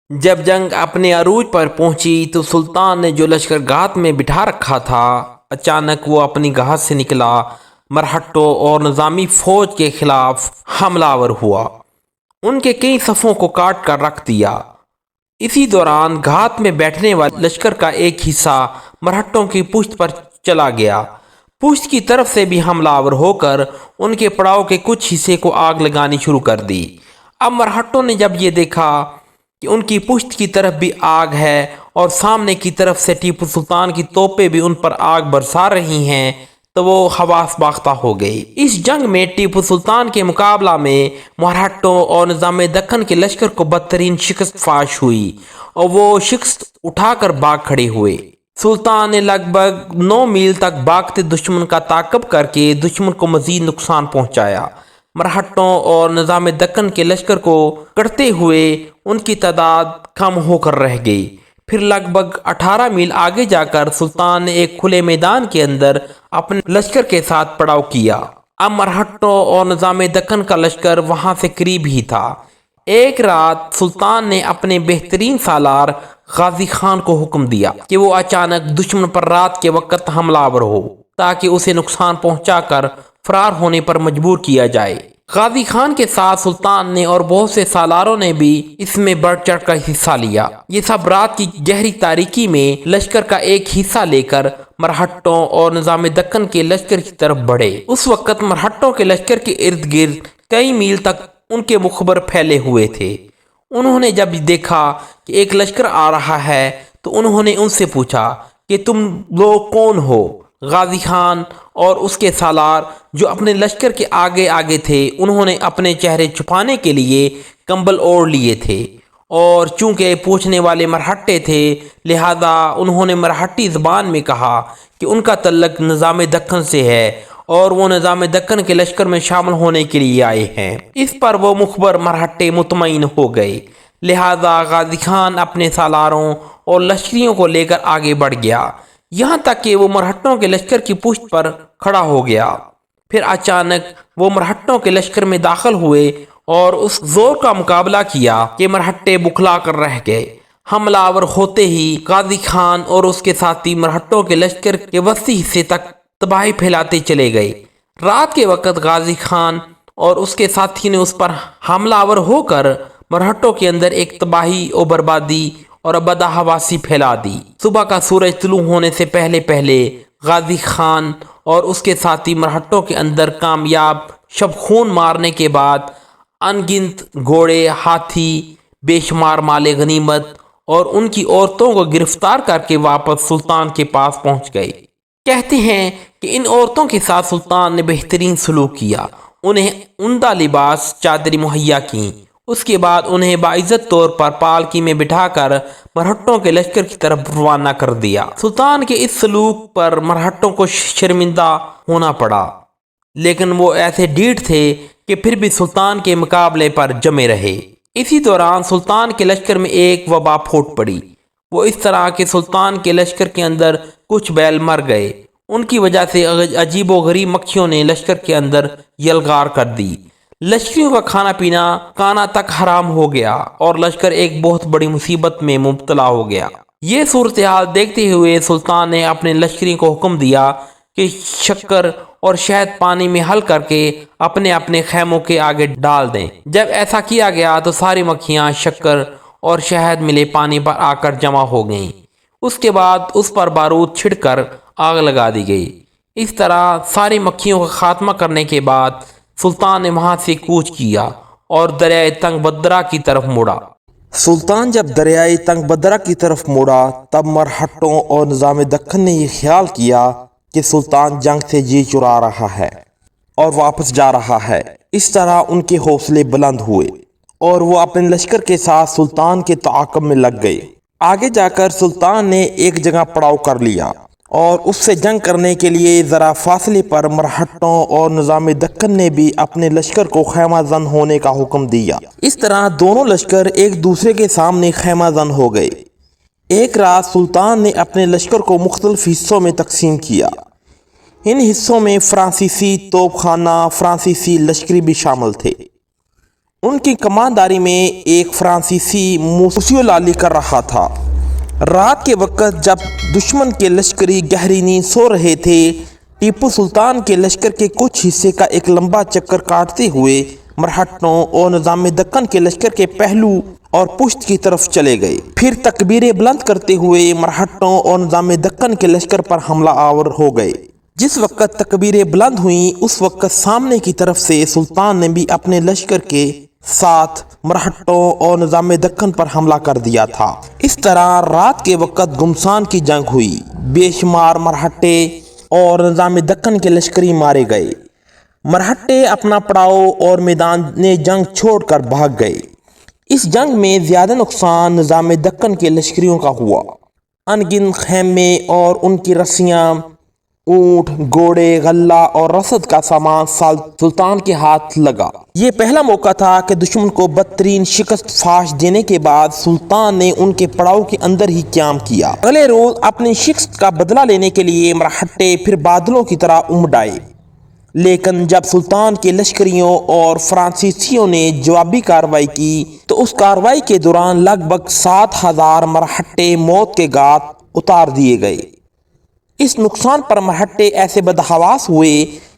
جب جنگ اپنے عروج پر پہنچی تو سلطان نے جو لشکر گاہ میں بٹھا رکھا تھا اچانک وہ اپنی گاہ سے نکلا، مرہٹوں اور نظامی فوج کے خلاف حملہ آور ہوا، ان کے کئی صفوں کو کاٹ کر رکھ دیا۔ اسی دوران گھات میں بیٹھنے والے لشکر کا ایک حصہ مرہٹوں کی پشت پر چلا گیا، پشت کی طرف سے بھی حملہ آور ہو کر ان کے پڑاؤ کے کچھ حصے کو آگ لگانی شروع کر دی۔ اب مرہٹوں نے جب یہ دیکھا کہ ان کی پشت کی طرف بھی آگ ہے اور سامنے کی طرف سے ٹیپو سلطان کی توپیں بھی ان پر آگ برسا رہی ہیں تو وہ حواس باختہ ہو گئی۔ اس جنگ میں ٹیپو سلطان کے مقابلہ میں مرہٹوں اور نظام دکن کے لشکر کو بدترین شکست فاش ہوئی اور وہ شکست اٹھا کر بھاگ کھڑے ہوئے۔ سلطان نے لگ بھگ 9 میل تک بھاگتے دشمن کا تعاقب کر کے دشمن کو مزید نقصان پہنچایا۔ مرہٹوں اور نظام دکن کے لشکر کو کرتے ہوئے ان کی تعداد کم ہو کر رہ گئی۔ پھر لگ بھگ 18 میل آگے جا کر سلطان نے ایک کھلے میدان کے اندر اپنے لشکر کے ساتھ پڑاؤ کیا۔ اب مرہٹوں اور نظام دکن کا لشکر وہاں سے قریب ہی تھا۔ ایک رات سلطان نے اپنے بہترین سالار غازی خان کو حکم دیا کہ وہ اچانک دشمن پر رات کے وقت حملہ آور ہو تاکہ اسے نقصان پہنچا کر فرار ہونے پر مجبور کیا جائے۔ غازی خان کے ساتھ سلطان نے اور بہت سے سالاروں نے بھی اس میں بڑھ چڑھ کر حصہ لیا۔ یہ سب رات کی گہری تاریکی میں لشکر کا ایک حصہ لے کر مرہٹوں اور نظام دکن کے لشکر کی طرف بڑھے۔ اس وقت مرہٹوں کے لشکر کے ارد گرد کئی میل تک ان کے مخبر پھیلے ہوئے تھے۔ انہوں نے جب دیکھا کہ ایک لشکر آ رہا ہے تو انہوں نے ان سے پوچھا کہ تم لوگ کون ہو؟ غازی خان اور اس کے سالار جو اپنے لشکر کے آگے آگے تھے انہوں نے اپنے چہرے چھپانے کے لیے کمبل اوڑھ لیے تھے، اور چونکہ پوچھنے والے مرہٹے تھے لہذا انہوں نے مرہٹی زبان میں کہا کہ ان کا تعلق نظام دکن سے ہے اور وہ نظام دکن کے لشکر میں شامل ہونے کے لیے آئے ہیں۔ اس پر وہ مخبر مرہٹے مطمئن ہو گئے، لہذا غازی خان اپنے سالاروں اور لشکریوں کو لے کر آگے بڑھ گیا، یہاں تک کہ وہ مرہٹوں کے لشکر کی پشت پر کھڑا ہو گیا۔ پھر اچانک وہ مرہٹوں کے لشکر میں داخل ہوئے اور اس زور کا مقابلہ کیا کہ مرہٹے بکھلا کر رہ گئے۔ حملہ آور ہوتے ہی غازی خان اور اس کے ساتھی مرہٹوں کے لشکر کے وسیع حصے تک تباہی پھیلاتے چلے گئے۔ رات کے وقت غازی خان اور اس کے ساتھی نے اس پر حملہ آور ہو کر مرہٹوں کے اندر ایک تباہی و بربادی اور بدحواسی پھیلا دی۔ صبح کا سورج طلوع ہونے سے پہلے پہلے غازی خان اور اس کے ساتھی مرہٹوں کے اندر کامیاب شب خون مارنے کے بعد ان گنت گھوڑے، ہاتھی، بے شمار مال غنیمت اور ان کی عورتوں کو گرفتار کر کے واپس سلطان کے پاس پہنچ گئے۔ کہتے ہیں کہ ان عورتوں کے ساتھ سلطان نے بہترین سلوک کیا، انہیں عمدہ لباس چادری مہیا کیں، اس کے بعد انہیں باعزت طور پر پالکی میں بٹھا کر مرہٹوں کے لشکر کی طرف روانہ کر دیا۔ سلطان کے اس سلوک پر مرہٹوں کو شرمندہ ہونا پڑا، لیکن وہ ایسے ڈھیٹ تھے کہ پھر بھی سلطان کے مقابلے پر جمے رہے۔ اسی دوران سلطان کے لشکر میں ایک وبا پھوٹ پڑی، وہ اس طرح کہ سلطان کے لشکر کے اندر کچھ بیل مر گئے، ان کی وجہ سے عجیب و غریب مکھیوں نے لشکر کے اندر یلغار کر دی، لشکریوں کا کھانا پینا کانا تک حرام ہو گیا اور لشکر ایک بہت بڑی مصیبت میں مبتلا ہو گیا۔ یہ صورتحال دیکھتے ہوئے سلطان نے اپنے لشکریوں کو حکم دیا کہ شکر اور شہد پانی میں حل کر کے اپنے اپنے خیموں کے آگے ڈال دیں۔ جب ایسا کیا گیا تو ساری مکھیاں شکر اور شہد ملے پانی پر آ کر جمع ہو گئیں، اس کے بعد اس پر بارود چھڑک کر آگ لگا دی گئی۔ اس طرح ساری مکھیوں کا خاتمہ کرنے کے بعد سلطان نے وہاں سے کوچ کیا اور دریائے تنگ بدرہ کی طرف مڑا۔ سلطان جب دریائے تنگ بدرہ کی طرف مڑا تب مرہٹوں اور نظام دکن نے یہ خیال کیا کہ سلطان جنگ سے جی چرا رہا ہے اور واپس جا رہا ہے۔ اس طرح ان کے حوصلے بلند ہوئے اور وہ اپنے لشکر کے ساتھ سلطان کے تعاقب میں لگ گئے۔ آگے جا کر سلطان نے ایک جگہ پڑاؤ کر لیا اور اس سے جنگ کرنے کے لیے ذرا فاصلے پر مرہٹوں اور نظام دکن نے بھی اپنے لشکر کو خیمہ زن ہونے کا حکم دیا۔ اس طرح دونوں لشکر ایک دوسرے کے سامنے خیمہ زن ہو گئے۔ ایک رات سلطان نے اپنے لشکر کو مختلف حصوں میں تقسیم کیا۔ ان حصوں میں فرانسیسی توپ خانہ، فرانسیسی لشکری بھی شامل تھے۔ ان کی کمانداری میں ایک فرانسیسی موسیولالی کر رہا تھا۔ رات کے وقت جب دشمن کے لشکری گہری نیند سو رہے تھے، ٹیپو سلطان کے لشکر کے کچھ حصے کا ایک لمبا چکر کاٹتے ہوئے مرہٹوں اور نظام دکن کے لشکر کے پہلو اور پشت کی طرف چلے گئے۔ پھر تکبیریں بلند کرتے ہوئے مرہٹوں اور نظام دکن کے لشکر پر حملہ آور ہو گئے۔ جس وقت تکبیریں بلند ہوئیں اس وقت سامنے کی طرف سے سلطان نے بھی اپنے لشکر کے ساتھ مرہٹوں اور نظام دکن پر حملہ کر دیا تھا۔ اس طرح رات کے وقت گھمسان کی جنگ ہوئی۔ بے شمار مرہٹے اور نظام دکن کے لشکری مارے گئے۔ مرہٹے اپنا پڑاؤ اور میدان جنگ چھوڑ کر بھاگ گئے۔ اس جنگ میں زیادہ نقصان نظام دکن کے لشکریوں کا ہوا۔ انگن خیمے اور ان کی رسیاں، اونٹ، گھوڑے، غلہ اور رسد کا سامان سلطان کے ہاتھ لگا۔ یہ پہلا موقع تھا کہ دشمن کو بدترین شکست فاش دینے کے بعد سلطان نے ان کے پڑاؤ کے اندر ہی قیام کیا۔ اگلے روز اپنی شکست کا بدلہ لینے کے لیے مرہٹے پھر بادلوں کی طرح امڈ آئے، لیکن جب سلطان کے لشکریوں اور فرانسیسیوں نے جوابی کارروائی کی تو اس کارروائی کے دوران لگ بھگ 7,000 مرہٹے موت کے گھاٹ اتار دیے گئے۔ اس نقصان پر مرہٹے ایسے بدحواس ہوئے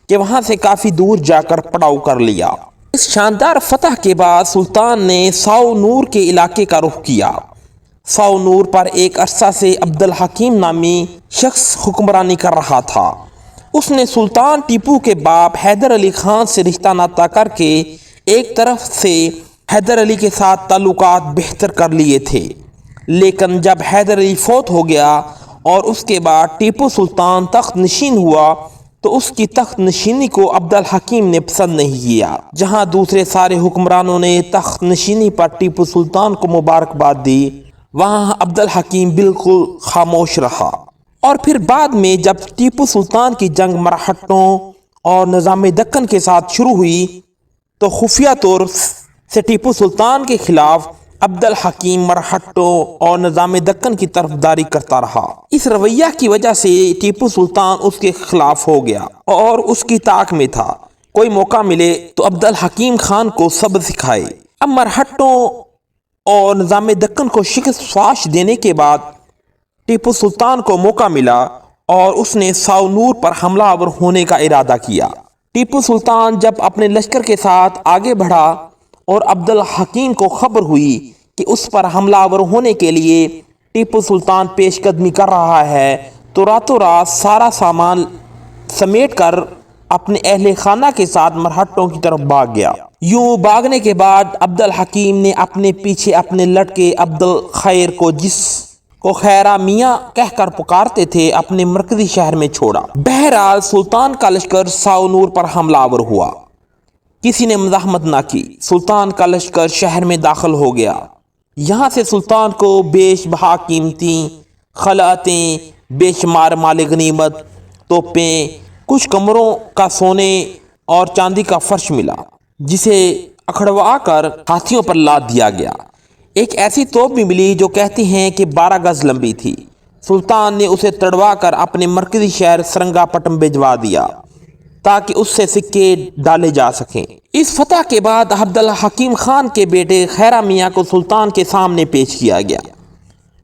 کہ وہاں سے کافی دور جا کر پڑاؤ کر لیا۔ اس شاندار فتح کے بعد سلطان نے ساؤ نور کے علاقے کا رخ کیا۔ ساؤ نور پر ایک عرصہ سے عبد الحکیم نامی شخص حکمرانی کر رہا تھا۔ اس نے سلطان ٹیپو کے باپ حیدر علی خان سے رشتہ ناتا کر کے ایک طرف سے حیدر علی کے ساتھ تعلقات بہتر کر لیے تھے، لیکن جب حیدر علی فوت ہو گیا اور اس کے بعد ٹیپو سلطان تخت نشین ہوا تو اس کی تخت نشینی کو عبد الحکیم نے پسند نہیں کیا۔ جہاں دوسرے سارے حکمرانوں نے تخت نشینی پر ٹیپو سلطان کو مبارکباد دی، وہاں عبد الحکیم بالکل خاموش رہا۔ اور پھر بعد میں جب ٹیپو سلطان کی جنگ مرہٹوں اور نظام دکن کے ساتھ شروع ہوئی تو خفیہ طور سے ٹیپو سلطان کے خلاف عبد الحکیم مرہٹوں اور نظام دکن کی طرفداری کرتا رہا۔ اس رویہ کی وجہ سے ٹیپو سلطان اس کے خلاف ہو گیا اور اس کی طاق میں تھا کوئی موقع ملے تو عبد الحکیم خان کو سبق سکھائے۔ اب مرہٹوں اور نظام دکن کو شکست فاش دینے کے بعد ٹیپو سلطان کو موقع ملا اور اس نے ساؤ نور پر حملہ آور ہونے کا ارادہ کیا۔ ٹیپو سلطان جب اپنے لشکر کے ساتھ آگے بڑھا اور عبد الحکیم کو خبر ہوئی کہ اس پر حملہ آور ہونے کے لیے ٹیپو سلطان پیش قدمی کر رہا ہے تو راتوں رات سارا سامان سمیٹ کر اپنے اہل خانہ کے ساتھ مرہٹوں کی طرف بھاگ گیا۔ یوں بھاگنے کے بعد عبد الحکیم نے اپنے پیچھے اپنے لڑکے عبد الخیر کو، جس کو خیرہ میاں کہہ کر پکارتے تھے، اپنے مرکزی شہر میں چھوڑا۔ بہرحال سلطان کا لشکر ساؤ نور پر حملہ آور ہوا۔ کسی نے مزاحمت نہ کی، سلطان کا لشکر شہر میں داخل ہو گیا۔ یہاں سے سلطان کو بیش بہا قیمتی خلعتیں، بے شمار مال غنیمت، توپیں، کچھ کمروں کا سونے اور چاندی کا فرش ملا، جسے اکھڑوا کر ہاتھیوں پر لاد دیا گیا۔ ایک ایسی توپ بھی ملی جو کہتی ہیں کہ 12 گز لمبی تھی۔ سلطان نے اسے تڑوا کر اپنے مرکزی شہر سرنگا پٹم بھجوا دیا تاکہ اس سے سکے ڈالے جا سکیں۔ اس فتح کے بعد عبد الحکیم خان کے بیٹے خیرہ میاں کو سلطان کے سامنے پیش کیا گیا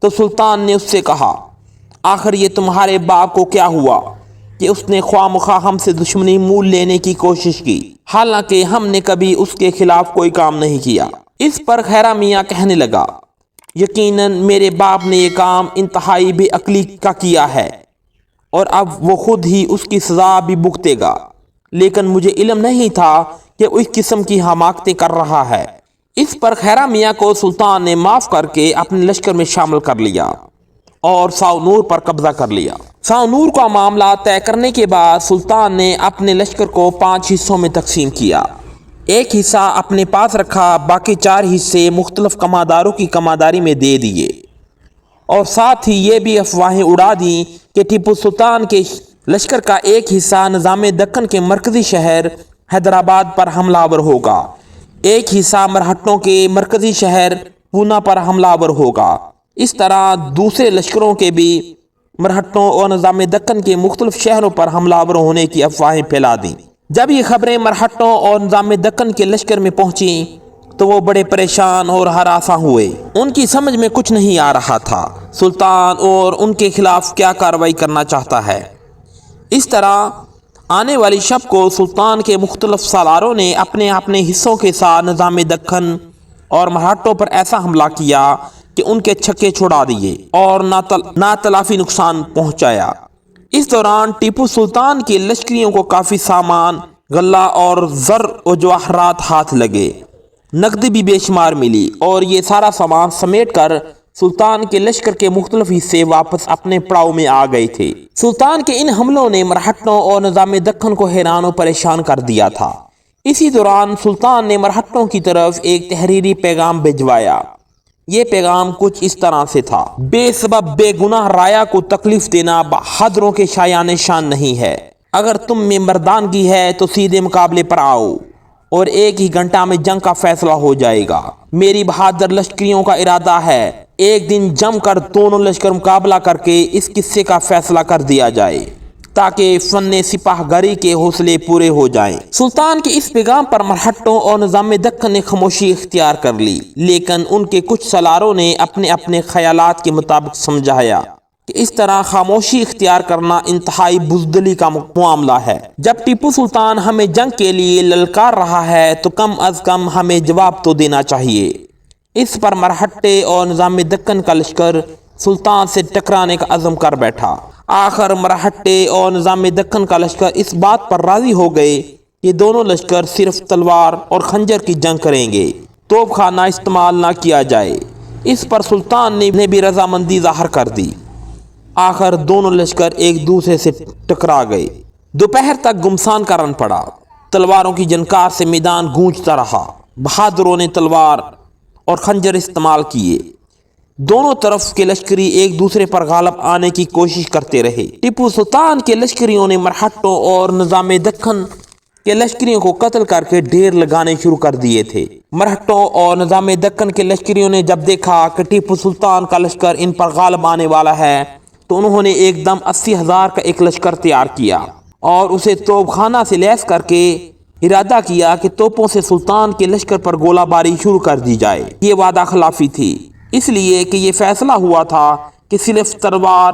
تو سلطان نے اس سے کہا، آخر یہ تمہارے باپ کو کیا ہوا کہ اس نے خواہ مخواہ ہم سے دشمنی مول لینے کی کوشش کی، حالانکہ ہم نے کبھی اس کے خلاف کوئی کام نہیں کیا۔ اس پر خیرہ میاں کہنے لگا، یقیناً میرے باپ نے یہ کام انتہائی بے عقلی کا کیا ہے اور اب وہ خود ہی اس کی سزا بھی بھگتے گا، لیکن مجھے علم نہیں تھا کہ وہ اس قسم کی حماقتیں کر رہا ہے۔ اس پر خیرہ میاں کو سلطان نے معاف کر کے اپنے لشکر میں شامل کر لیا اور ساؤ نور پر قبضہ کر لیا۔ ساؤ نور کا معاملہ طے کرنے کے بعد سلطان نے اپنے لشکر کو 5 حصوں میں تقسیم کیا۔ ایک حصہ اپنے پاس رکھا، باقی 4 حصے مختلف کمانداروں کی کمانداری میں دے دیے، اور ساتھ ہی یہ بھی افواہیں اڑا دیں کہ ٹیپو سلطان کے لشکر کا ایک حصہ نظام دکن کے مرکزی شہر حیدرآباد پر حملہ آور ہوگا، ایک حصہ مرہٹوں کے مرکزی شہر پونا پر حملہ آور ہوگا۔ اس طرح دوسرے لشکروں کے بھی مرہٹوں اور نظام دکن کے مختلف شہروں پر حملہ آور ہونے کی افواہیں پھیلا دیں۔ جب یہ خبریں مرہٹوں اور نظام دکن کے لشکر میں پہنچیں تو وہ بڑے پریشان اور ہراساں ہوئے۔ ان کی سمجھ میں کچھ نہیں آ رہا تھا سلطان اور ان کے خلاف کیا کارروائی کرنا چاہتا ہے۔ اس طرح آنے والی شب کو سلطان کے مختلف سالاروں نے اپنے اپنے حصوں کے ساتھ نظام دکن اور مرہٹوں پر ایسا حملہ کیا کہ ان کے چھکے چھڑا دیے اور نہ تلافی نقصان پہنچایا۔ اس دوران ٹیپو سلطان کی لشکریوں کو کافی سامان، غلہ اور زر و جواہرات ہاتھ لگے، نقدی بھی بے شمار ملی، اور یہ سارا سامان سمیٹ کر سلطان کے لشکر کے مختلف حصے واپس اپنے پڑاؤ میں آ گئے تھے۔ سلطان کے ان حملوں نے مرہٹوں اور نظام دکن کو حیران و پریشان کر دیا تھا۔ اسی دوران سلطان نے مرہٹوں کی طرف ایک تحریری پیغام بھجوایا۔ یہ پیغام کچھ اس طرح سے تھا: بے سبب بے گناہ رایا کو تکلیف دینا بہادروں کے شایان شان نہیں ہے۔ اگر تم میں مردانگی ہے تو سیدھے مقابلے پر آؤ اور ایک ہی گھنٹہ میں جنگ کا فیصلہ ہو جائے گا۔ میری بہادر لشکریوں کا ارادہ ہے ایک دن جم کر دونوں لشکر مقابلہ کر کے اس قصے کا فیصلہ کر دیا جائے تاکہ فن سپاہ گری کے حوصلے پورے ہو جائیں۔ سلطان کے اس پیغام پر مرہٹوں اور نظام دکن نے خاموشی اختیار کر لی، لیکن ان کے کچھ سالاروں نے اپنے اپنے خیالات کے مطابق سمجھایا کہ اس طرح خاموشی اختیار کرنا انتہائی بزدلی کا معاملہ ہے۔ جب ٹیپو سلطان ہمیں جنگ کے لیے للکار رہا ہے تو کم از کم ہمیں جواب تو دینا چاہیے۔ اس پر مرہٹے اور نظام دکن کا لشکر سلطان سے ٹکرانے کا عزم کر بیٹھا۔ آخر مرہٹے اور نظام دکن کا لشکر اس بات پر راضی ہو گئے کہ دونوں لشکر صرف تلوار اور خنجر کی جنگ کریں گے، توپ خانہ استعمال نہ کیا جائے۔ اس پر سلطان نے بھی رضامندی ظاہر کر دی۔ آخر دونوں لشکر ایک دوسرے سے ٹکرا گئے۔ دوپہر تک گمسان کا رن پڑا، تلواروں کی جھنکار سے میدان گونجتا رہا۔ بہادروں نے تلوار اور خنجر استعمال کیے، دونوں طرف کے لشکری ایک دوسرے پر غالب آنے کی کوشش کرتے رہے۔ ٹیپو سلطان کے لشکریوں نے مرہٹوں اور نظام دکن کے لشکریوں کو قتل کر کے ڈھیر لگانے شروع کر دیے تھے۔ مرہٹوں اور نظام دکن کے لشکریوں نے جب دیکھا کہ ٹیپو سلطان کا لشکر ان پر غالب آنے والا ہے تو انہوں نے ایک دم 80,000 کا ایک لشکر تیار کیا اور اسے توپ خانہ سے لیس کر کے ارادہ کیا کہ توپوں سے سلطان کے لشکر پر گولہ باری شروع کر دی جائے۔ یہ وعدہ خلافی تھی، اس لیے کہ یہ فیصلہ ہوا تھا کہ صرف تلوار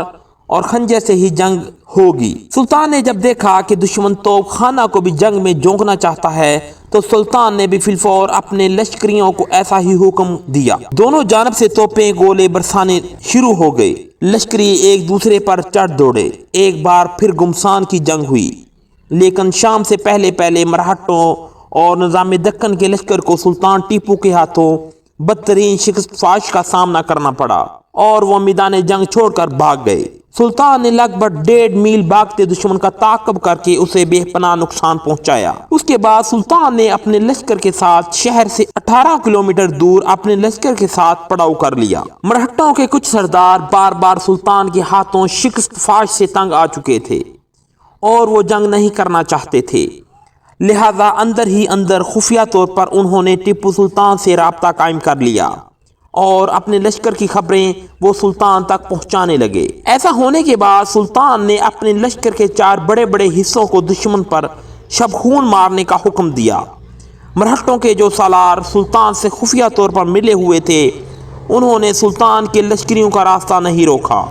اور خنجر سے ہی جنگ ہوگی۔ سلطان نے جب دیکھا کہ دشمن توپ خانہ کو بھی جنگ میں جھونکنا چاہتا ہے تو سلطان نے بھی فی الفور اپنے لشکریوں کو ایسا ہی حکم دیا۔ دونوں جانب سے توپیں گولے برسانے شروع ہو گئے، لشکری ایک دوسرے پر چڑھ دوڑے۔ ایک بار پھر گمسان کی جنگ ہوئی، لیکن شام سے پہلے مرہٹوں اور نظام دکن کے لشکر کو سلطان ٹیپو کے ہاتھوں بدترین شکست فاش کا سامنا کرنا پڑا اور وہ میدان جنگ چھوڑ کر بھاگ گئے۔ سلطان نے لگ بھگ 1.5 میل بھاگتے دشمن کا تعاقب کر کے اسے بے پناہ نقصان پہنچایا۔ اس کے بعد سلطان نے اپنے لشکر کے ساتھ شہر سے 18 کلومیٹر دور اپنے لشکر کے ساتھ پڑاؤ کر لیا۔ مرہٹوں کے کچھ سردار بار بار سلطان کے ہاتھوں شکست فاش سے تنگ آ چکے تھے اور وہ جنگ نہیں کرنا چاہتے تھے، لہذا اندر ہی اندر خفیہ طور پر انہوں نے ٹیپو سلطان سے رابطہ قائم کر لیا اور اپنے لشکر کی خبریں وہ سلطان تک پہنچانے لگے۔ ایسا ہونے کے بعد سلطان نے اپنے لشکر کے 4 بڑے بڑے حصوں کو دشمن پر شب خون مارنے کا حکم دیا۔ مرہٹوں کے جو سالار سلطان سے خفیہ طور پر ملے ہوئے تھے انہوں نے سلطان کے لشکریوں کا راستہ نہیں روکا